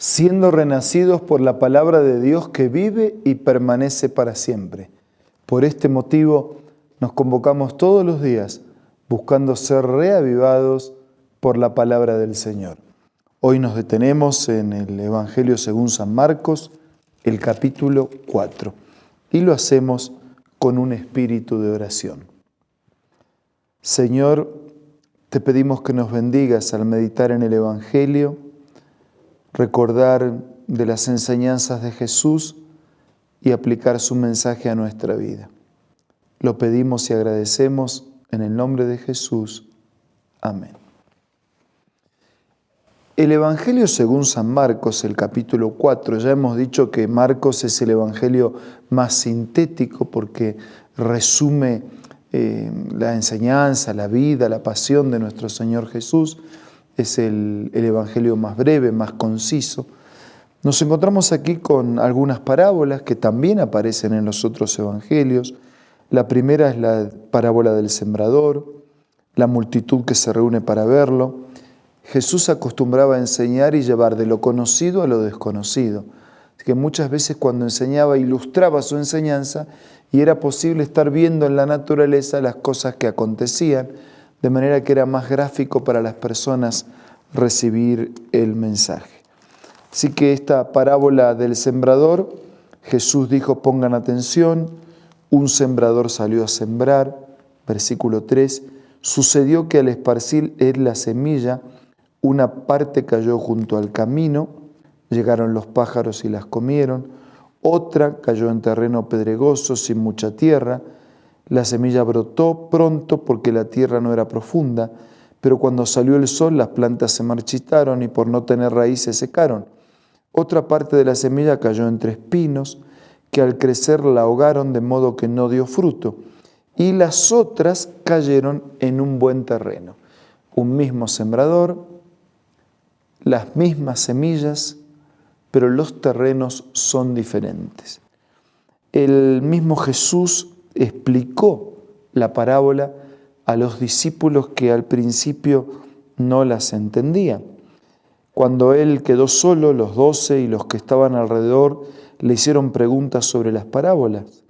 siendo renacidos por la palabra de Dios que vive y permanece para siempre. Por este motivo nos convocamos todos los días buscando ser reavivados por la palabra del Señor. Hoy nos detenemos en el Evangelio según San Marcos, el capítulo 4, y lo hacemos con un espíritu de oración. Señor, te pedimos que nos bendigas al meditar en el Evangelio, recordar de las enseñanzas de Jesús y aplicar su mensaje a nuestra vida. Lo pedimos y agradecemos en el nombre de Jesús. Amén. El Evangelio según San Marcos, el capítulo 4, ya hemos dicho que Marcos es el Evangelio más sintético porque resume la enseñanza, la vida, la pasión de nuestro Señor Jesús. Es el Evangelio más breve, más conciso. Nos encontramos aquí con algunas parábolas que también aparecen en los otros Evangelios. La primera es la parábola del sembrador, la multitud que se reúne para verlo. Jesús acostumbraba a enseñar y llevar de lo conocido a lo desconocido. Así que muchas veces cuando enseñaba, ilustraba su enseñanza y era posible estar viendo en la naturaleza las cosas que acontecían, de manera que era más gráfico para las personas recibir el mensaje. Así que esta parábola del sembrador, Jesús dijo, pongan atención, un sembrador salió a sembrar, versículo 3, sucedió que al esparcir él la semilla, una parte cayó junto al camino, llegaron los pájaros y las comieron, otra cayó en terreno pedregoso sin mucha tierra, la semilla brotó pronto porque la tierra no era profunda, pero cuando salió el sol las plantas se marchitaron y por no tener raíz se secaron. Otra parte de la semilla cayó entre espinos, que al crecer la ahogaron de modo que no dio fruto, y las otras cayeron en un buen terreno. Un mismo sembrador, las mismas semillas, pero los terrenos son diferentes. El mismo Jesús explicó la parábola a los discípulos que al principio no las entendían. Cuando él quedó solo, los 12 y los que estaban alrededor le hicieron preguntas sobre las parábolas.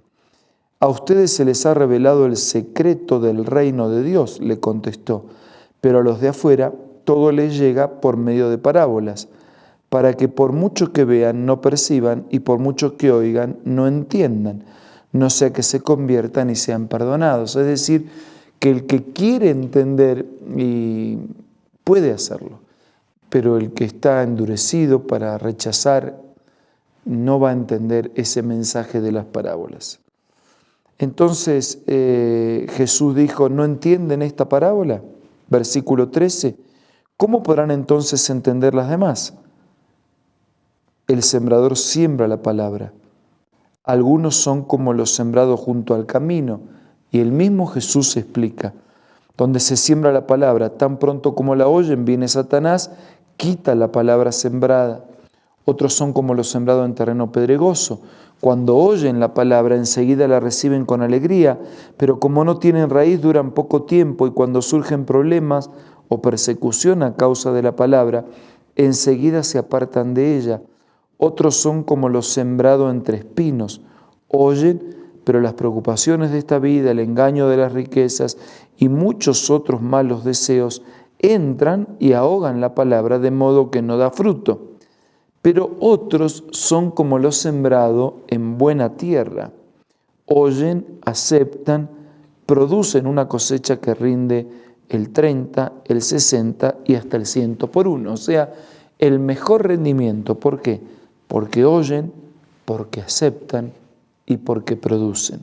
A ustedes se les ha revelado el secreto del reino de Dios, le contestó, pero a los de afuera todo les llega por medio de parábolas, para que por mucho que vean no perciban y por mucho que oigan no entiendan, no sea que se conviertan y sean perdonados. Es decir, que el que quiere entender y puede hacerlo, pero el que está endurecido para rechazar no va a entender ese mensaje de las parábolas. Entonces Jesús dijo, ¿no entienden esta parábola? Versículo 13, ¿cómo podrán entonces entender las demás? El sembrador siembra la palabra. Algunos son como los sembrados junto al camino, y el mismo Jesús explica, donde se siembra la palabra, tan pronto como la oyen, viene Satanás, quita la palabra sembrada. Otros son como los sembrados en terreno pedregoso. Cuando oyen la palabra, enseguida la reciben con alegría, pero como no tienen raíz, duran poco tiempo, y cuando surgen problemas o persecución a causa de la palabra, enseguida se apartan de ella. Otros son como los sembrados entre espinos. Oyen, pero las preocupaciones de esta vida, el engaño de las riquezas y muchos otros malos deseos entran y ahogan la palabra de modo que no da fruto. Pero otros son como los sembrados en buena tierra. Oyen, aceptan, producen una cosecha que rinde el 30, el 60 y hasta el 100 por uno. O sea, el mejor rendimiento. ¿Por qué? Porque oyen, porque aceptan y porque producen.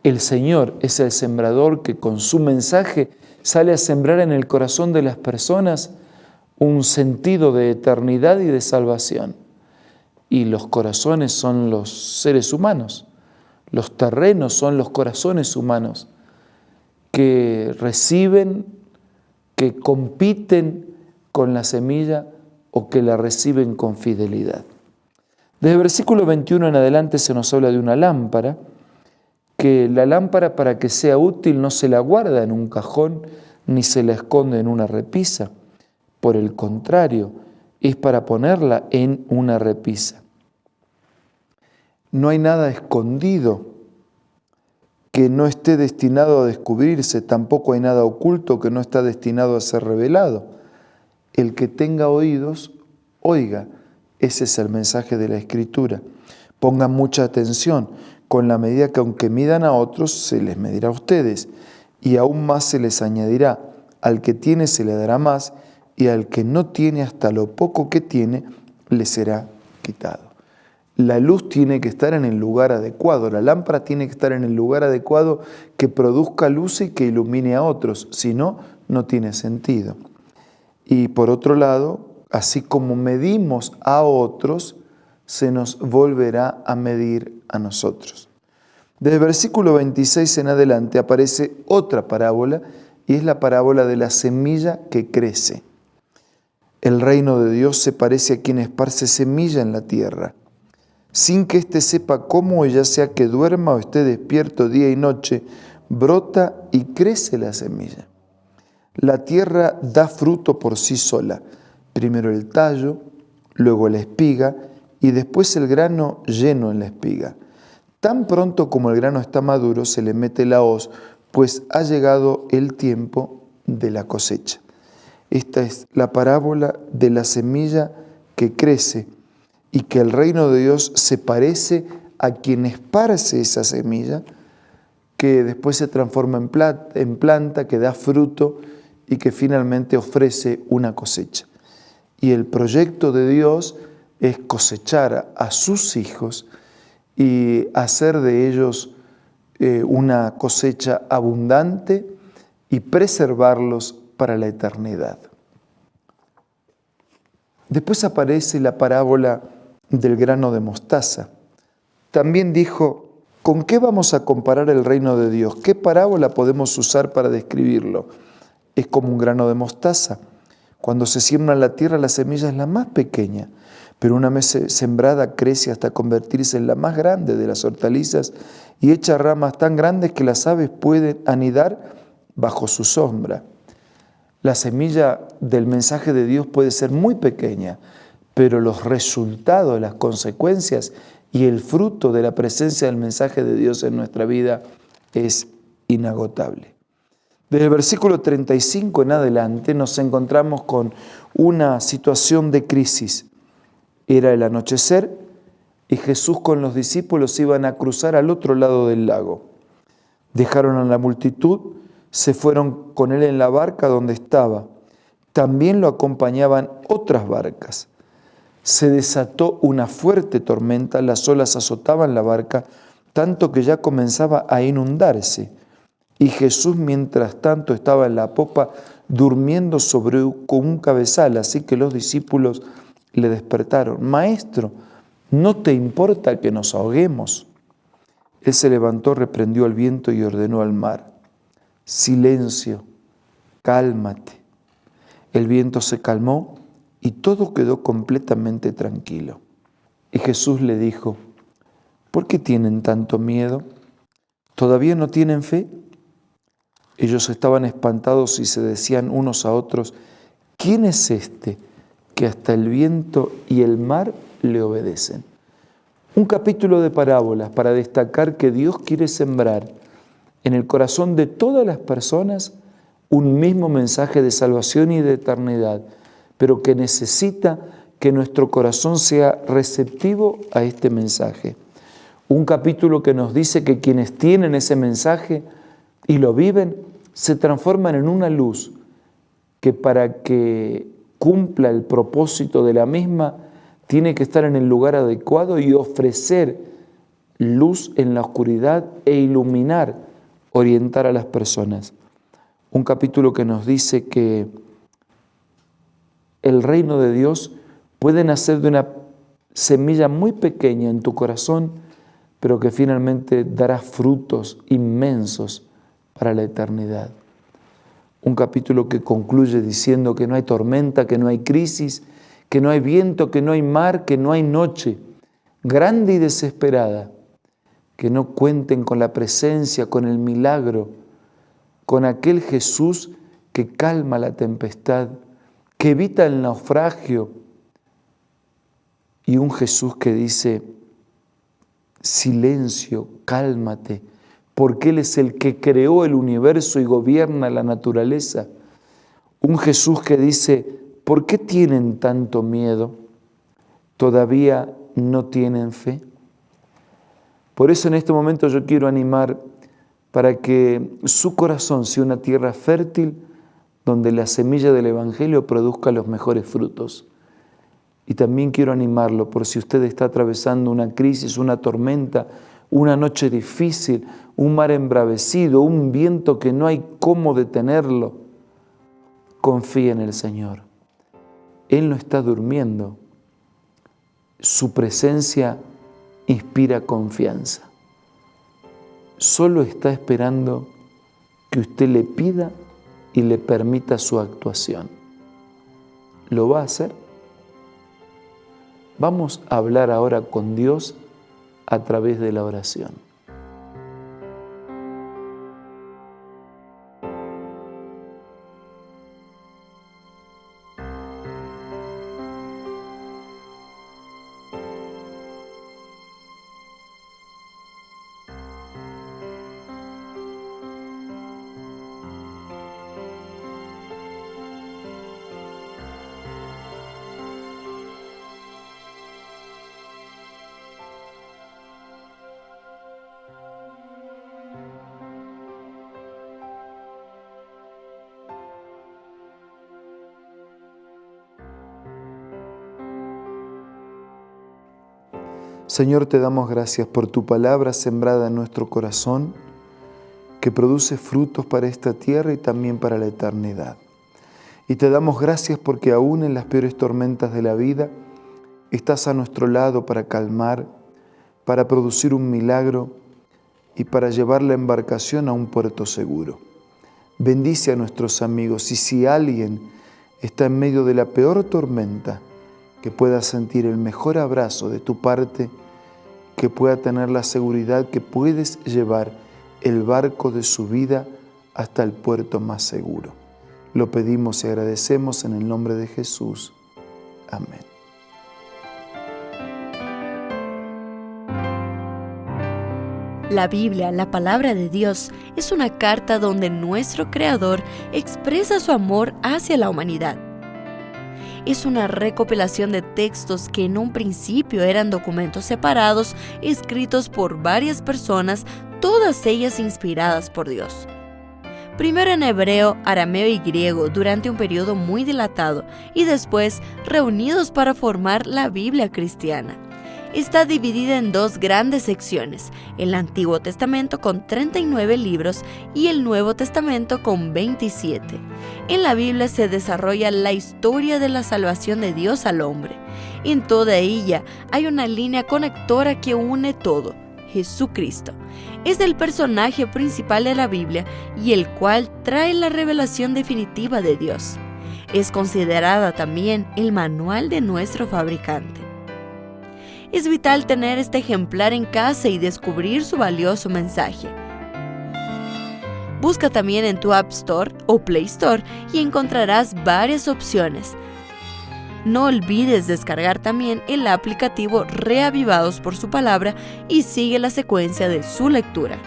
El Señor es el sembrador que con su mensaje sale a sembrar en el corazón de las personas un sentido de eternidad y de salvación. Y los corazones son los seres humanos, los terrenos son los corazones humanos que reciben, que compiten con la semilla o que la reciben con fidelidad. Desde el versículo 21 en adelante se nos habla de una lámpara, que la lámpara para que sea útil no se la guarda en un cajón ni se la esconde en una repisa. Por el contrario, es para ponerla en una repisa. No hay nada escondido que no esté destinado a descubrirse, tampoco hay nada oculto que no está destinado a ser revelado. El que tenga oídos, oiga. Ese es el mensaje de la Escritura. Pongan mucha atención, con la medida que aunque midan a otros, se les medirá a ustedes, y aún más se les añadirá. Al que tiene se le dará más, y al que no tiene, hasta lo poco que tiene, le será quitado. La luz tiene que estar en el lugar adecuado, la lámpara tiene que estar en el lugar adecuado que produzca luz y que ilumine a otros, si no, no tiene sentido. Y por otro lado, así como medimos a otros, se nos volverá a medir a nosotros. Desde el versículo 26 en adelante aparece otra parábola, y es la parábola de la semilla que crece. El reino de Dios se parece a quien esparce semilla en la tierra, sin que éste sepa cómo, ya sea que duerma o esté despierto día y noche, brota y crece la semilla. La tierra da fruto por sí sola, primero el tallo, luego la espiga y después el grano lleno en la espiga. Tan pronto como el grano está maduro, se le mete la hoz, pues ha llegado el tiempo de la cosecha. Esta es la parábola de la semilla que crece y que el reino de Dios se parece a quien esparce esa semilla, que después se transforma en planta, que da fruto y que finalmente ofrece una cosecha. Y el proyecto de Dios es cosechar a sus hijos y hacer de ellos una cosecha abundante y preservarlos para la eternidad. Después aparece la parábola del grano de mostaza. También dijo, ¿con qué vamos a comparar el reino de Dios? ¿Qué parábola podemos usar para describirlo? Es como un grano de mostaza. Cuando se siembra en la tierra, la semilla es la más pequeña, pero una vez sembrada crece hasta convertirse en la más grande de las hortalizas y echa ramas tan grandes que las aves pueden anidar bajo su sombra. La semilla del mensaje de Dios puede ser muy pequeña, pero los resultados, las consecuencias y el fruto de la presencia del mensaje de Dios en nuestra vida es inagotable. Desde el versículo 35 en adelante nos encontramos con una situación de crisis. Era el anochecer y Jesús con los discípulos iban a cruzar al otro lado del lago. Dejaron a la multitud, se fueron con él en la barca donde estaba. También lo acompañaban otras barcas. Se desató una fuerte tormenta, las olas azotaban la barca, tanto que ya comenzaba a inundarse. Y Jesús, mientras tanto, estaba en la popa durmiendo con un cabezal, así que los discípulos le despertaron. Maestro, ¿no te importa que nos ahoguemos? Él se levantó, reprendió al viento y ordenó al mar, silencio, cálmate. El viento se calmó y todo quedó completamente tranquilo. Y Jesús le dijo, ¿por qué tienen tanto miedo? ¿Todavía no tienen fe? Ellos estaban espantados y se decían unos a otros, ¿quién es este que hasta el viento y el mar le obedecen? Un capítulo de parábolas para destacar que Dios quiere sembrar en el corazón de todas las personas un mismo mensaje de salvación y de eternidad, pero que necesita que nuestro corazón sea receptivo a este mensaje. Un capítulo que nos dice que quienes tienen ese mensaje y lo viven, se transforman en una luz que para que cumpla el propósito de la misma, tiene que estar en el lugar adecuado y ofrecer luz en la oscuridad e iluminar, orientar a las personas. Un capítulo que nos dice que el reino de Dios puede nacer de una semilla muy pequeña en tu corazón, pero que finalmente dará frutos inmensos para la eternidad. Un capítulo que concluye diciendo que no hay tormenta, que no hay crisis, que no hay viento, que no hay mar, que no hay noche, grande y desesperada, que no cuenten con la presencia, con el milagro, con aquel Jesús que calma la tempestad, que evita el naufragio, y un Jesús que dice, silencio, cálmate, porque Él es el que creó el universo y gobierna la naturaleza. Un Jesús que dice, ¿por qué tienen tanto miedo? ¿Todavía no tienen fe? Por eso en este momento yo quiero animar para que su corazón sea una tierra fértil donde la semilla del Evangelio produzca los mejores frutos. Y también quiero animarlo por si usted está atravesando una crisis, una tormenta, una noche difícil, un mar embravecido, un viento que no hay cómo detenerlo. Confía en el Señor. Él no está durmiendo. Su presencia inspira confianza. Solo está esperando que usted le pida y le permita su actuación. ¿Lo va a hacer? Vamos a hablar ahora con Dios a través de la oración. Señor, te damos gracias por tu palabra sembrada en nuestro corazón, que produce frutos para esta tierra y también para la eternidad. Y te damos gracias porque aún en las peores tormentas de la vida, estás a nuestro lado para calmar, para producir un milagro y para llevar la embarcación a un puerto seguro. Bendice a nuestros amigos y si alguien está en medio de la peor tormenta, que pueda sentir el mejor abrazo de tu parte, que pueda tener la seguridad que puedes llevar el barco de su vida hasta el puerto más seguro. Lo pedimos y agradecemos en el nombre de Jesús. Amén. La Biblia, la palabra de Dios, es una carta donde nuestro Creador expresa su amor hacia la humanidad. Es una recopilación de textos que en un principio eran documentos separados, escritos por varias personas, todas ellas inspiradas por Dios. Primero en hebreo, arameo y griego durante un periodo muy dilatado y después reunidos para formar la Biblia cristiana. Está dividida en dos grandes secciones, el Antiguo Testamento con 39 libros y el Nuevo Testamento con 27. En la Biblia se desarrolla la historia de la salvación de Dios al hombre. En toda ella hay una línea conectora que une todo, Jesucristo. Es el personaje principal de la Biblia y el cual trae la revelación definitiva de Dios. Es considerada también el manual de nuestro fabricante. Es vital tener este ejemplar en casa y descubrir su valioso mensaje. Busca también en tu App Store o Play Store y encontrarás varias opciones. No olvides descargar también el aplicativo Reavivados por su palabra y sigue la secuencia de su lectura.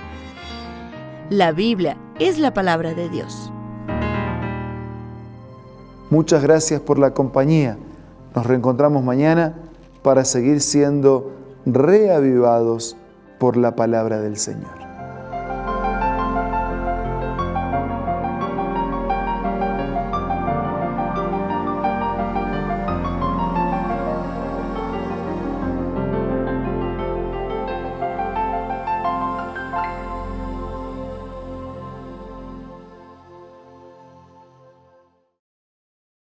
La Biblia es la palabra de Dios. Muchas gracias por la compañía. Nos reencontramos mañana para seguir siendo reavivados por la palabra del Señor.